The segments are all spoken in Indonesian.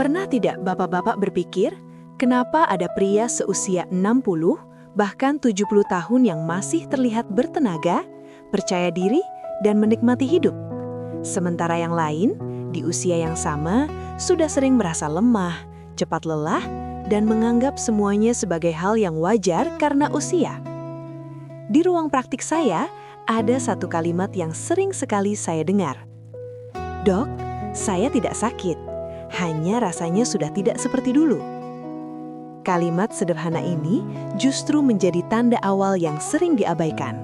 Pernah tidak bapak-bapak berpikir, kenapa ada pria seusia 60, bahkan 70 tahun yang masih terlihat bertenaga, percaya diri, dan menikmati hidup? Sementara yang lain, di usia yang sama, sudah sering merasa lemah, cepat lelah, dan menganggap semuanya sebagai hal yang wajar karena usia. Di ruang praktik saya, ada satu kalimat yang sering sekali saya dengar. "Dok, saya tidak sakit, hanya rasanya sudah tidak seperti dulu." Kalimat sederhana ini justru menjadi tanda awal yang sering diabaikan.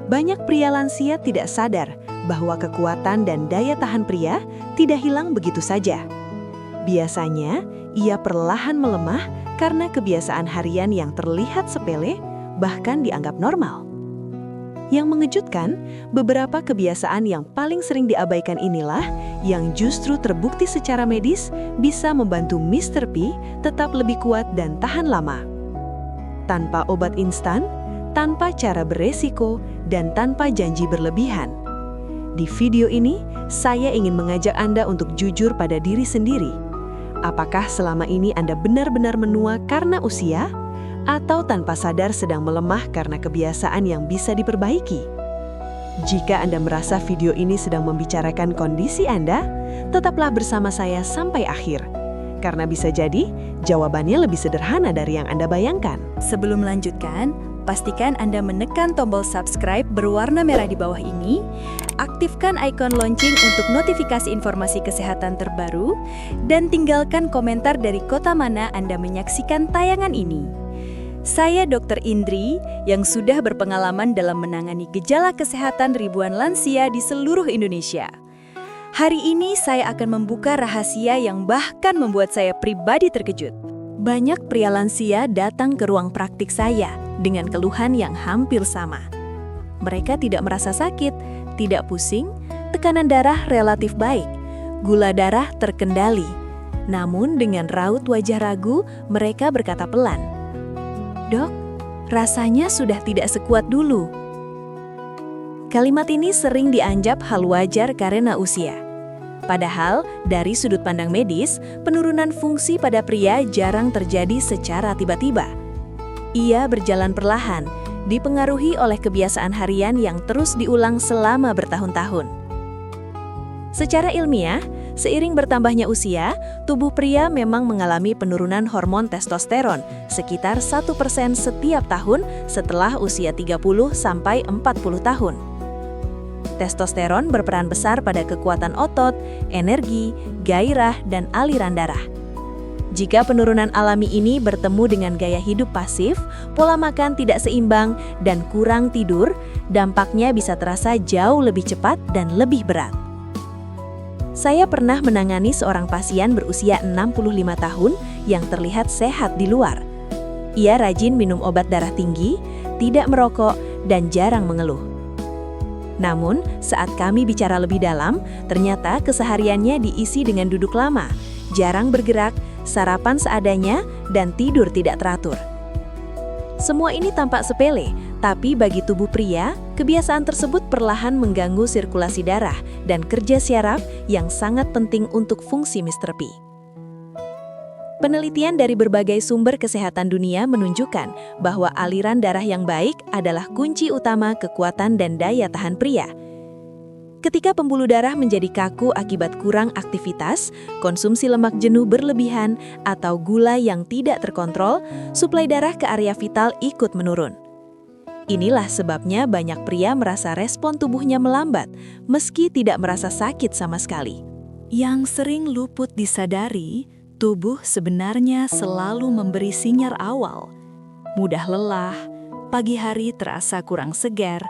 Banyak pria lansia tidak sadar bahwa kekuatan dan daya tahan pria tidak hilang begitu saja. Biasanya, ia perlahan melemah karena kebiasaan harian yang terlihat sepele, bahkan dianggap normal. Yang mengejutkan, beberapa kebiasaan yang paling sering diabaikan inilah yang justru terbukti secara medis bisa membantu Mr. P tetap lebih kuat dan tahan lama. Tanpa obat instan, tanpa cara beresiko, dan tanpa janji berlebihan. Di video ini, saya ingin mengajak Anda untuk jujur pada diri sendiri. Apakah selama ini Anda benar-benar menua karena usia? Atau tanpa sadar sedang melemah karena kebiasaan yang bisa diperbaiki? Jika Anda merasa video ini sedang membicarakan kondisi Anda, tetaplah bersama saya sampai akhir. Karena bisa jadi, jawabannya lebih sederhana dari yang Anda bayangkan. Sebelum melanjutkan, pastikan Anda menekan tombol subscribe berwarna merah di bawah ini, aktifkan ikon lonceng untuk notifikasi informasi kesehatan terbaru, dan tinggalkan komentar dari kota mana Anda menyaksikan tayangan ini. Saya Dr. Indri yang sudah berpengalaman dalam menangani gejala kesehatan ribuan lansia di seluruh Indonesia. Hari ini saya akan membuka rahasia yang bahkan membuat saya pribadi terkejut. Banyak pria lansia datang ke ruang praktik saya dengan keluhan yang hampir sama. Mereka tidak merasa sakit, tidak pusing, tekanan darah relatif baik, gula darah terkendali. Namun dengan raut wajah ragu, mereka berkata pelan, "Dok, rasanya sudah tidak sekuat dulu." Kalimat ini sering dianggap hal wajar karena usia. Padahal, dari sudut pandang medis, penurunan fungsi pada pria jarang terjadi secara tiba-tiba. Ia berjalan perlahan, dipengaruhi oleh kebiasaan harian yang terus diulang selama bertahun-tahun. Secara ilmiah, seiring bertambahnya usia, tubuh pria memang mengalami penurunan hormon testosteron sekitar 1% setiap tahun setelah usia 30-40 tahun. Testosteron berperan besar pada kekuatan otot, energi, gairah, dan aliran darah. Jika penurunan alami ini bertemu dengan gaya hidup pasif, pola makan tidak seimbang, dan kurang tidur, dampaknya bisa terasa jauh lebih cepat dan lebih berat. Saya pernah menangani seorang pasien berusia 65 tahun yang terlihat sehat di luar. Ia rajin minum obat darah tinggi, tidak merokok, dan jarang mengeluh. Namun, saat kami bicara lebih dalam, ternyata kesehariannya diisi dengan duduk lama, jarang bergerak, sarapan seadanya, dan tidur tidak teratur. Semua ini tampak sepele, tapi bagi tubuh pria, kebiasaan tersebut perlahan mengganggu sirkulasi darah dan kerja syaraf yang sangat penting untuk fungsi Mr. P. Penelitian dari berbagai sumber kesehatan dunia menunjukkan bahwa aliran darah yang baik adalah kunci utama kekuatan dan daya tahan pria. Ketika pembuluh darah menjadi kaku akibat kurang aktivitas, konsumsi lemak jenuh berlebihan, atau gula yang tidak terkontrol, suplai darah ke area vital ikut menurun. Inilah sebabnya banyak pria merasa respon tubuhnya melambat, meski tidak merasa sakit sama sekali. Yang sering luput disadari, tubuh sebenarnya selalu memberi sinyal awal. Mudah lelah, pagi hari terasa kurang segar,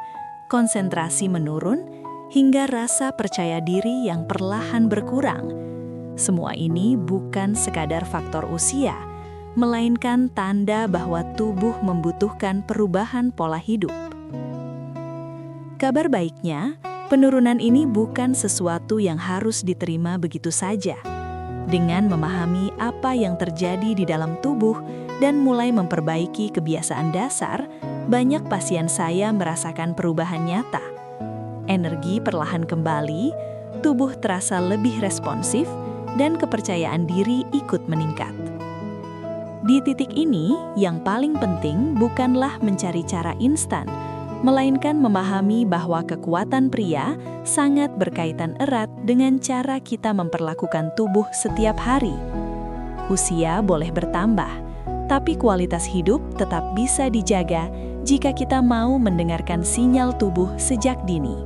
konsentrasi menurun, hingga rasa percaya diri yang perlahan berkurang. Semua ini bukan sekadar faktor usia, melainkan tanda bahwa tubuh membutuhkan perubahan pola hidup. Kabar baiknya, penurunan ini bukan sesuatu yang harus diterima begitu saja. Dengan memahami apa yang terjadi di dalam tubuh dan mulai memperbaiki kebiasaan dasar, banyak pasien saya merasakan perubahan nyata. Energi perlahan kembali, tubuh terasa lebih responsif, dan kepercayaan diri ikut meningkat. Di titik ini, yang paling penting bukanlah mencari cara instan, melainkan memahami bahwa kekuatan pria sangat berkaitan erat dengan cara kita memperlakukan tubuh setiap hari. Usia boleh bertambah, tapi kualitas hidup tetap bisa dijaga jika kita mau mendengarkan sinyal tubuh sejak dini.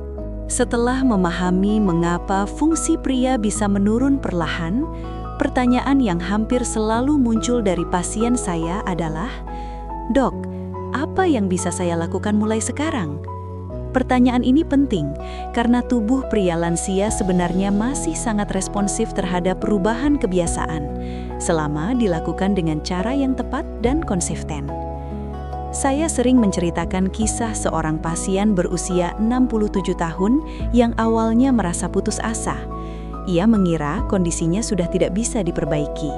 Setelah memahami mengapa fungsi pria bisa menurun perlahan, pertanyaan yang hampir selalu muncul dari pasien saya adalah, "Dok, apa yang bisa saya lakukan mulai sekarang?" Pertanyaan ini penting karena tubuh pria lansia sebenarnya masih sangat responsif terhadap perubahan kebiasaan selama dilakukan dengan cara yang tepat dan konsisten. Saya sering menceritakan kisah seorang pasien berusia 67 tahun yang awalnya merasa putus asa. Ia mengira kondisinya sudah tidak bisa diperbaiki.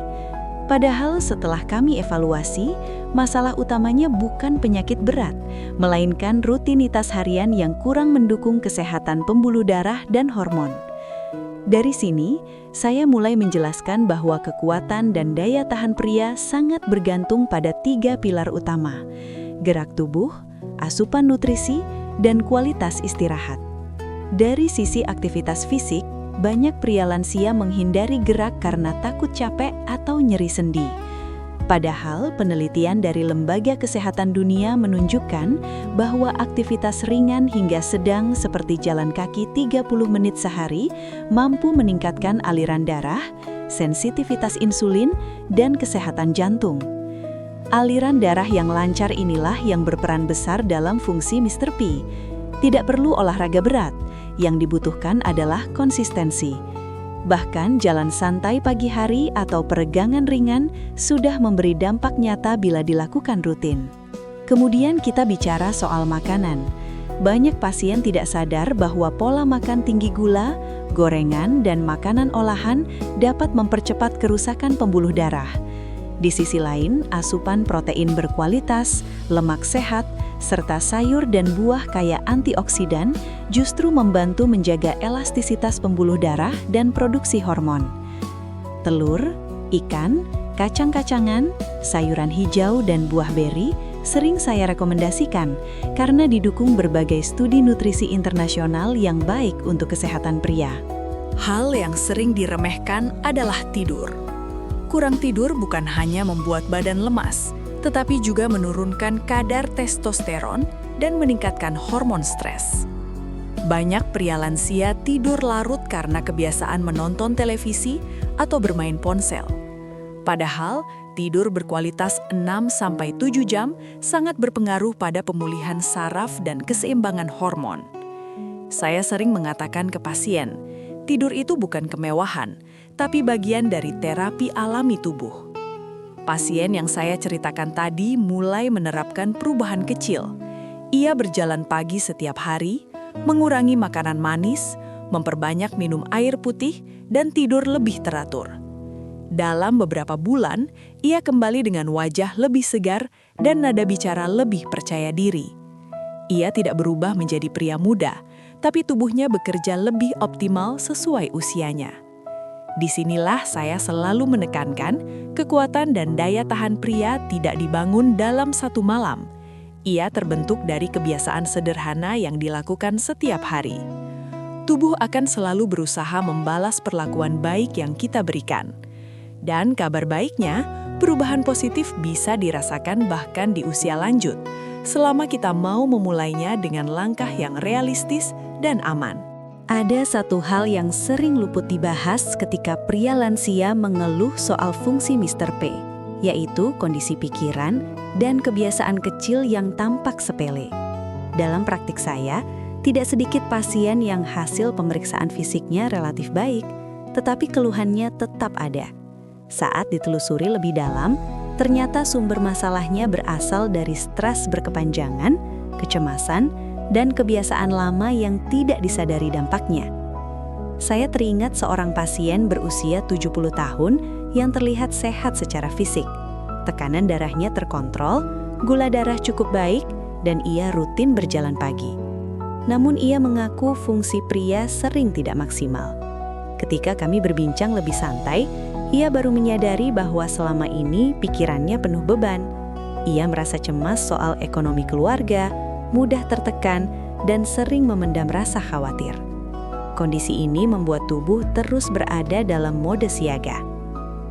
Padahal setelah kami evaluasi, masalah utamanya bukan penyakit berat, melainkan rutinitas harian yang kurang mendukung kesehatan pembuluh darah dan hormon. Dari sini, saya mulai menjelaskan bahwa kekuatan dan daya tahan pria sangat bergantung pada 3 pilar utama: gerak tubuh, asupan nutrisi, dan kualitas istirahat. Dari sisi aktivitas fisik, banyak pria lansia menghindari gerak karena takut capek atau nyeri sendi. Padahal penelitian dari Lembaga Kesehatan Dunia menunjukkan bahwa aktivitas ringan hingga sedang seperti jalan kaki 30 menit sehari mampu meningkatkan aliran darah, sensitivitas insulin, dan kesehatan jantung. Aliran darah yang lancar inilah yang berperan besar dalam fungsi Mr. P. Tidak perlu olahraga berat, yang dibutuhkan adalah konsistensi. Bahkan jalan santai pagi hari atau peregangan ringan sudah memberi dampak nyata bila dilakukan rutin. Kemudian kita bicara soal makanan. Banyak pasien tidak sadar bahwa pola makan tinggi gula, gorengan, dan makanan olahan dapat mempercepat kerusakan pembuluh darah. Di sisi lain, asupan protein berkualitas, lemak sehat, serta sayur dan buah kaya antioksidan justru membantu menjaga elastisitas pembuluh darah dan produksi hormon. Telur, ikan, kacang-kacangan, sayuran hijau, dan buah beri sering saya rekomendasikan karena didukung berbagai studi nutrisi internasional yang baik untuk kesehatan pria. Hal yang sering diremehkan adalah tidur. Kurang tidur bukan hanya membuat badan lemas, tetapi juga menurunkan kadar testosteron dan meningkatkan hormon stres. Banyak pria lansia tidur larut karena kebiasaan menonton televisi atau bermain ponsel. Padahal, tidur berkualitas 6-7 jam sangat berpengaruh pada pemulihan saraf dan keseimbangan hormon. Saya sering mengatakan ke pasien, tidur itu bukan kemewahan, tapi bagian dari terapi alami tubuh. Pasien yang saya ceritakan tadi mulai menerapkan perubahan kecil. Ia berjalan pagi setiap hari, mengurangi makanan manis, memperbanyak minum air putih, dan tidur lebih teratur. Dalam beberapa bulan, ia kembali dengan wajah lebih segar dan nada bicara lebih percaya diri. Ia tidak berubah menjadi pria muda, tapi tubuhnya bekerja lebih optimal sesuai usianya. Disinilah saya selalu menekankan, kekuatan dan daya tahan pria tidak dibangun dalam satu malam. Ia terbentuk dari kebiasaan sederhana yang dilakukan setiap hari. Tubuh akan selalu berusaha membalas perlakuan baik yang kita berikan. Dan kabar baiknya, perubahan positif bisa dirasakan bahkan di usia lanjut, selama kita mau memulainya dengan langkah yang realistis dan aman. Ada satu hal yang sering luput dibahas ketika pria lansia mengeluh soal fungsi Mr. P, yaitu kondisi pikiran dan kebiasaan kecil yang tampak sepele. Dalam praktik saya, tidak sedikit pasien yang hasil pemeriksaan fisiknya relatif baik, tetapi keluhannya tetap ada. Saat ditelusuri lebih dalam, ternyata sumber masalahnya berasal dari stres berkepanjangan, kecemasan, dan kebiasaan lama yang tidak disadari dampaknya. Saya teringat seorang pasien berusia 70 tahun yang terlihat sehat secara fisik. Tekanan darahnya terkontrol, gula darah cukup baik, dan ia rutin berjalan pagi. Namun ia mengaku fungsi pria sering tidak maksimal. Ketika kami berbincang lebih santai, ia baru menyadari bahwa selama ini pikirannya penuh beban. Ia merasa cemas soal ekonomi keluarga, mudah tertekan, dan sering memendam rasa khawatir. Kondisi ini membuat tubuh terus berada dalam mode siaga.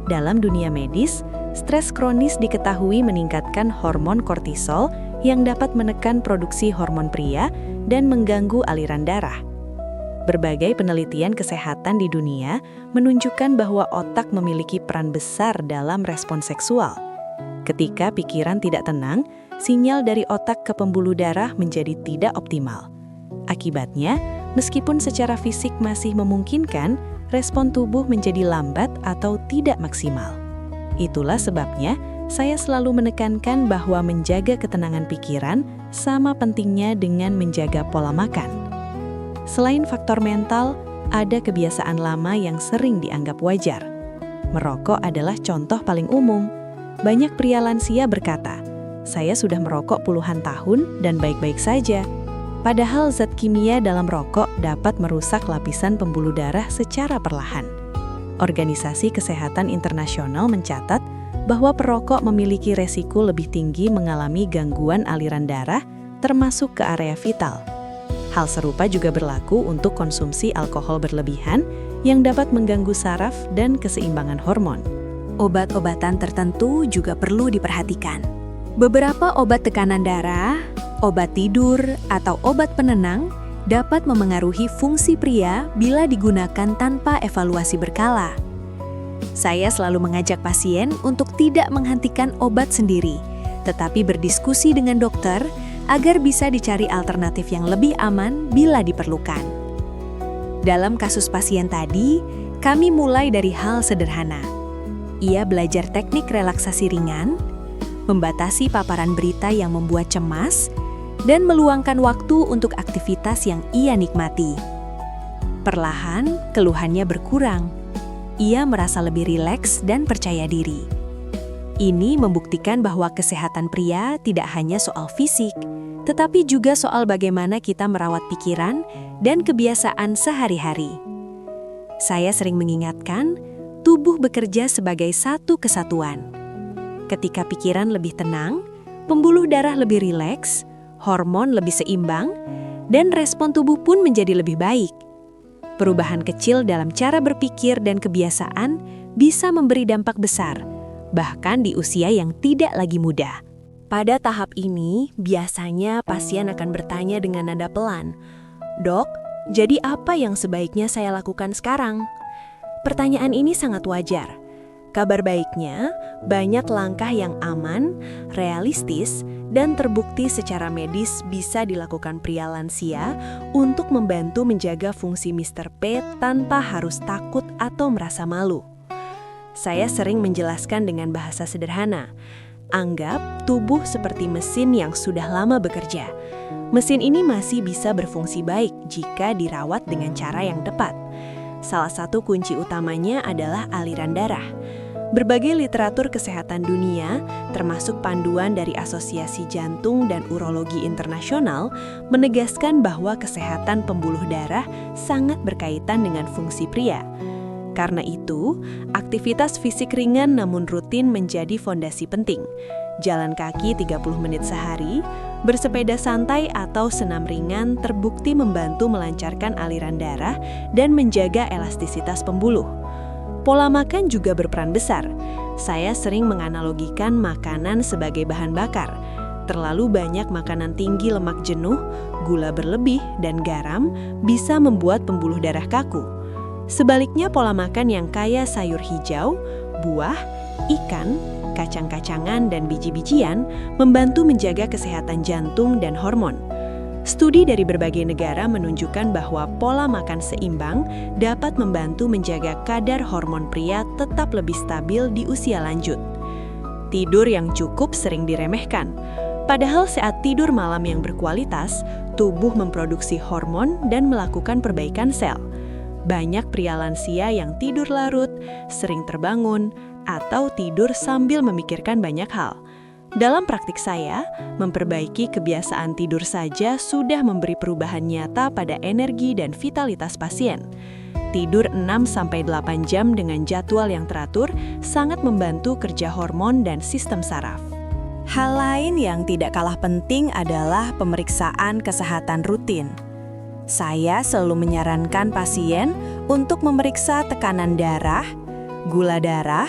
Dalam dunia medis, stres kronis diketahui meningkatkan hormon kortisol yang dapat menekan produksi hormon pria dan mengganggu aliran darah. Berbagai penelitian kesehatan di dunia menunjukkan bahwa otak memiliki peran besar dalam respon seksual. Ketika pikiran tidak tenang, sinyal dari otak ke pembuluh darah menjadi tidak optimal. Akibatnya, meskipun secara fisik masih memungkinkan, respon tubuh menjadi lambat atau tidak maksimal. Itulah sebabnya, saya selalu menekankan bahwa menjaga ketenangan pikiran sama pentingnya dengan menjaga pola makan. Selain faktor mental, ada kebiasaan lama yang sering dianggap wajar. Merokok adalah contoh paling umum. Banyak pria lansia berkata, "Saya sudah merokok puluhan tahun dan baik-baik saja." Padahal zat kimia dalam rokok dapat merusak lapisan pembuluh darah secara perlahan. Organisasi Kesehatan Internasional mencatat bahwa perokok memiliki resiko lebih tinggi mengalami gangguan aliran darah, termasuk ke area vital. Hal serupa juga berlaku untuk konsumsi alkohol berlebihan yang dapat mengganggu saraf dan keseimbangan hormon. Obat-obatan tertentu juga perlu diperhatikan. Beberapa obat tekanan darah, obat tidur, atau obat penenang dapat memengaruhi fungsi pria bila digunakan tanpa evaluasi berkala. Saya selalu mengajak pasien untuk tidak menghentikan obat sendiri, tetapi berdiskusi dengan dokter agar bisa dicari alternatif yang lebih aman bila diperlukan. Dalam kasus pasien tadi, kami mulai dari hal sederhana. Ia belajar teknik relaksasi ringan, membatasi paparan berita yang membuat cemas, dan meluangkan waktu untuk aktivitas yang ia nikmati. Perlahan, keluhannya berkurang. Ia merasa lebih rileks dan percaya diri. Ini membuktikan bahwa kesehatan pria tidak hanya soal fisik, tetapi juga soal bagaimana kita merawat pikiran dan kebiasaan sehari-hari. Saya sering mengingatkan, tubuh bekerja sebagai satu kesatuan. Ketika pikiran lebih tenang, pembuluh darah lebih rileks, hormon lebih seimbang, dan respon tubuh pun menjadi lebih baik. Perubahan kecil dalam cara berpikir dan kebiasaan bisa memberi dampak besar, bahkan di usia yang tidak lagi muda. Pada tahap ini, biasanya pasien akan bertanya dengan nada pelan, "Dok, jadi apa yang sebaiknya saya lakukan sekarang?" Pertanyaan ini sangat wajar. Kabar baiknya, banyak langkah yang aman, realistis, dan terbukti secara medis bisa dilakukan pria lansia untuk membantu menjaga fungsi Mr. P tanpa harus takut atau merasa malu. Saya sering menjelaskan dengan bahasa sederhana. Anggap tubuh seperti mesin yang sudah lama bekerja. Mesin ini masih bisa berfungsi baik jika dirawat dengan cara yang tepat. Salah satu kunci utamanya adalah aliran darah. Berbagai literatur kesehatan dunia, termasuk panduan dari Asosiasi Jantung dan Urologi Internasional, menegaskan bahwa kesehatan pembuluh darah sangat berkaitan dengan fungsi pria. Karena itu, aktivitas fisik ringan namun rutin menjadi fondasi penting. Jalan kaki 30 menit sehari, bersepeda santai atau senam ringan terbukti membantu melancarkan aliran darah dan menjaga elastisitas pembuluh. Pola makan juga berperan besar. Saya sering menganalogikan makanan sebagai bahan bakar. Terlalu banyak makanan tinggi lemak jenuh, gula berlebih, dan garam bisa membuat pembuluh darah kaku. Sebaliknya, pola makan yang kaya sayur hijau, buah, ikan, kacang-kacangan, dan biji-bijian membantu menjaga kesehatan jantung dan hormon. Studi dari berbagai negara menunjukkan bahwa pola makan seimbang dapat membantu menjaga kadar hormon pria tetap lebih stabil di usia lanjut. Tidur yang cukup sering diremehkan. Padahal saat tidur malam yang berkualitas, tubuh memproduksi hormon dan melakukan perbaikan sel. Banyak pria lansia yang tidur larut, sering terbangun, atau tidur sambil memikirkan banyak hal. Dalam praktik saya, memperbaiki kebiasaan tidur saja sudah memberi perubahan nyata pada energi dan vitalitas pasien. Tidur 6-8 jam dengan jadwal yang teratur sangat membantu kerja hormon dan sistem saraf. Hal lain yang tidak kalah penting adalah pemeriksaan kesehatan rutin. Saya selalu menyarankan pasien untuk memeriksa tekanan darah, gula darah,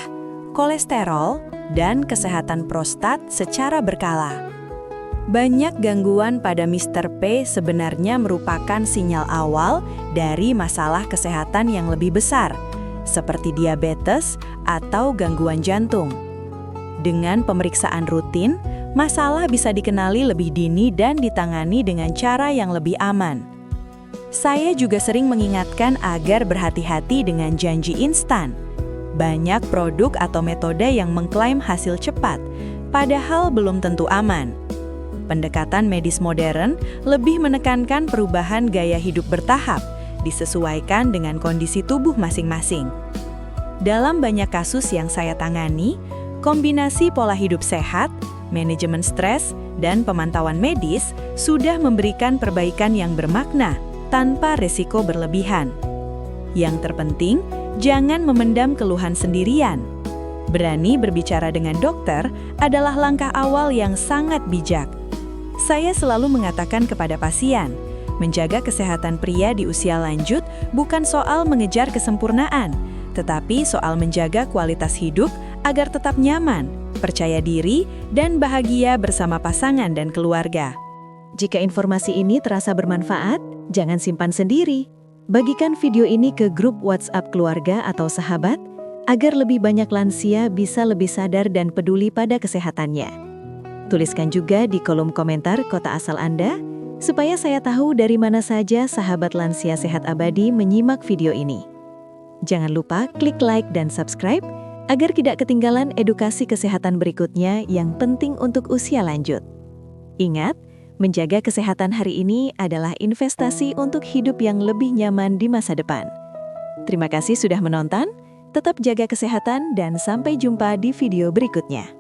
kolesterol, dan kesehatan prostat secara berkala. Banyak gangguan pada Mr. P sebenarnya merupakan sinyal awal dari masalah kesehatan yang lebih besar, seperti diabetes atau gangguan jantung. Dengan pemeriksaan rutin, masalah bisa dikenali lebih dini dan ditangani dengan cara yang lebih aman. Saya juga sering mengingatkan agar berhati-hati dengan janji instan. Banyak produk atau metode yang mengklaim hasil cepat, padahal belum tentu aman. Pendekatan medis modern lebih menekankan perubahan gaya hidup bertahap, disesuaikan dengan kondisi tubuh masing-masing. Dalam banyak kasus yang saya tangani, kombinasi pola hidup sehat, manajemen stres, dan pemantauan medis sudah memberikan perbaikan yang bermakna tanpa resiko berlebihan. Yang terpenting, jangan memendam keluhan sendirian. Berani berbicara dengan dokter adalah langkah awal yang sangat bijak. Saya selalu mengatakan kepada pasien, menjaga kesehatan pria di usia lanjut bukan soal mengejar kesempurnaan, tetapi soal menjaga kualitas hidup agar tetap nyaman, percaya diri, dan bahagia bersama pasangan dan keluarga. Jika informasi ini terasa bermanfaat, jangan simpan sendiri. Bagikan video ini ke grup WhatsApp keluarga atau sahabat, agar lebih banyak lansia bisa lebih sadar dan peduli pada kesehatannya. Tuliskan juga di kolom komentar kota asal Anda, supaya saya tahu dari mana saja sahabat lansia sehat abadi menyimak video ini. Jangan lupa klik like dan subscribe, agar tidak ketinggalan edukasi kesehatan berikutnya yang penting untuk usia lanjut. Ingat, menjaga kesehatan hari ini adalah investasi untuk hidup yang lebih nyaman di masa depan. Terima kasih sudah menonton, tetap jaga kesehatan dan sampai jumpa di video berikutnya.